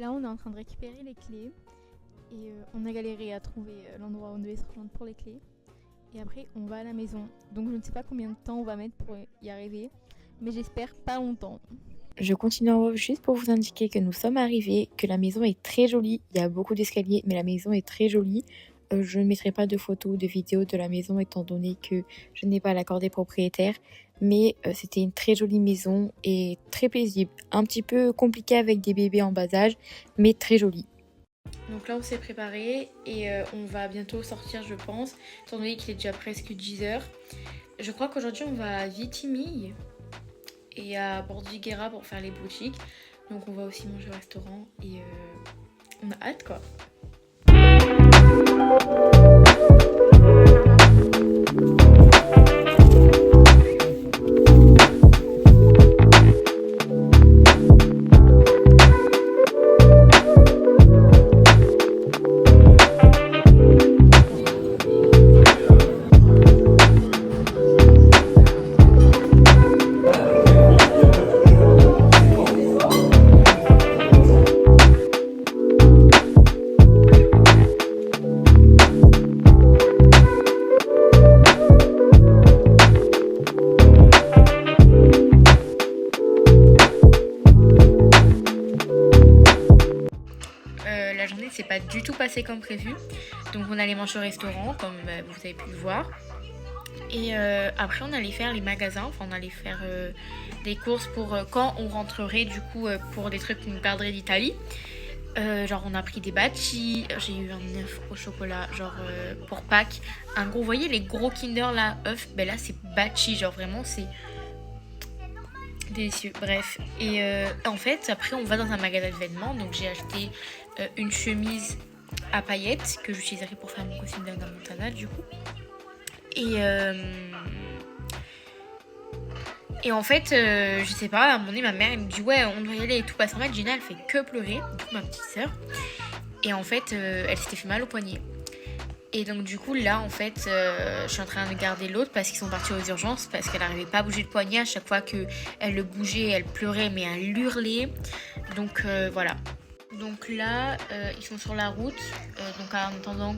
Là, on est en train de récupérer les clés et on a galéré à trouver l'endroit où on devait se rejoindre pour les clés. Et après, on va à la maison. Donc, je ne sais pas combien de temps on va mettre pour y arriver, mais j'espère pas longtemps. Je continue en off juste pour vous indiquer que nous sommes arrivés, que la maison est très jolie. Il y a beaucoup d'escaliers, mais la maison est très jolie. Je ne mettrai pas de photos ou de vidéos de la maison étant donné que je n'ai pas l'accord des propriétaires. Mais c'était une très jolie maison et très paisible. Un petit peu compliqué avec des bébés en bas âge, mais très jolie. Donc là on s'est préparé et on va bientôt sortir je pense, étant donné qu'il est déjà presque 10h. Je crois qu'aujourd'hui on va à Vitimille et à Bordighera pour faire les boutiques. Donc on va aussi manger au restaurant et on a hâte quoi. La journée ne s'est pas du tout passée comme prévu. Donc on allait manger au restaurant comme vous avez pu le voir. Et après on allait faire les magasins, enfin on allait faire des courses pour quand on rentrerait du coup pour des trucs qu'on perdrait d'Italie. Genre on a pris des bâtis, j'ai eu un œuf au chocolat genre pour Pâques. Un gros, vous voyez les gros Kinder là, œufs, ben là c'est bâti, genre vraiment c'est délicieux, bref. Et en fait après on va dans un magasin de vêtements, donc j'ai acheté une chemise à paillettes que j'utiliserai pour faire mon costume d'Hannah Montana du coup. Et en fait, je sais pas, à un moment donné, ma mère elle me dit ouais, on doit y aller et tout. Parce qu'en fait, Gina elle fait que pleurer, du coup ma petite sœur. Et en fait, elle s'était fait mal au poignet. Et donc du coup là en fait, je suis en train de garder l'autre parce qu'ils sont partis aux urgences parce qu'elle n'arrivait pas à bouger le poignet. À chaque fois qu'elle le bougeait, elle pleurait mais elle hurlait. Donc voilà. Donc là, ils sont sur la route. Donc en attendant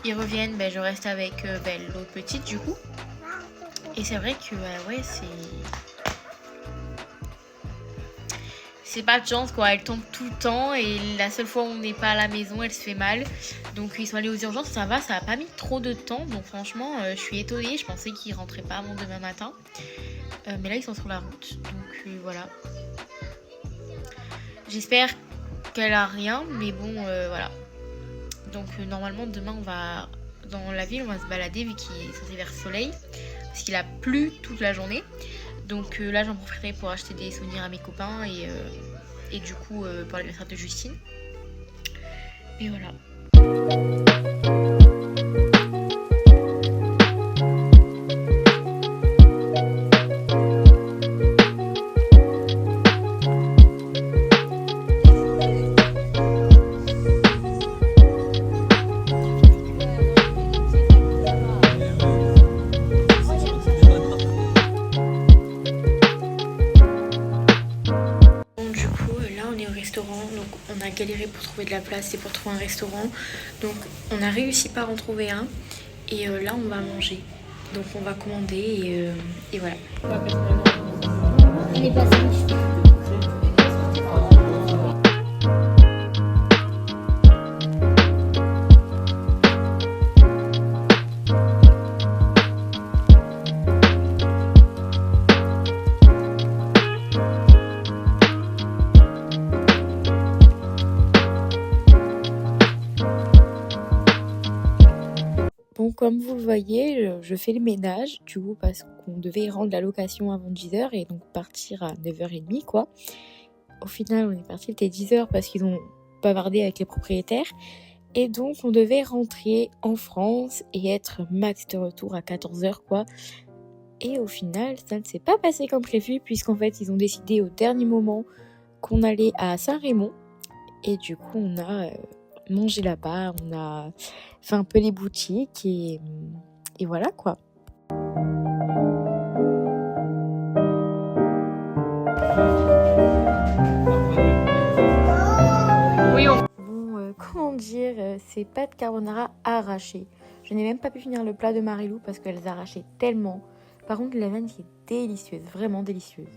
qu'ils reviennent, je reste avec l'autre petite du coup. Et c'est vrai que ouais, c'est pas de chance quoi, elle tombe tout le temps et la seule fois où on n'est pas à la maison, elle se fait mal. Donc ils sont allés aux urgences, ça va, ça a pas mis trop de temps. Donc franchement, je suis étonnée, je pensais qu'ils rentraient pas avant demain matin. Mais là, ils sont sur la route. Donc voilà. J'espère qu'elle a rien, mais bon, voilà. Donc normalement, demain, on va dans la ville, on va se balader vu qu'il est censé faire soleil. Parce qu'il a plu toute la journée. Donc là, j'en profiterai pour acheter des souvenirs à mes copains et du coup, pour l'anniversaire de Justine. Et voilà. Donc on a galéré pour trouver de la place et pour trouver un restaurant. Donc on a réussi par en trouver un. Et là on va manger. Donc on va commander et voilà. Elle est passée. Bon, comme vous le voyez, je fais le ménage, du coup, parce qu'on devait rendre la location avant 10h et donc partir à 9h30, quoi. Au final, on est parti, il était 10h parce qu'ils ont bavardé avec les propriétaires. Et donc, on devait rentrer en France et être max de retour à 14h, quoi. Et au final, ça ne s'est pas passé comme prévu, puisqu'en fait, ils ont décidé au dernier moment qu'on allait à Saint-Rémy. Et du coup, on a mangé là-bas, on a fait un peu les boutiques et voilà quoi. ces pâtes carbonara arrachées. Je n'ai même pas pu finir le plat de Marilou parce qu'elles arrachaient tellement. Par contre, la lasagne est délicieuse, vraiment délicieuse.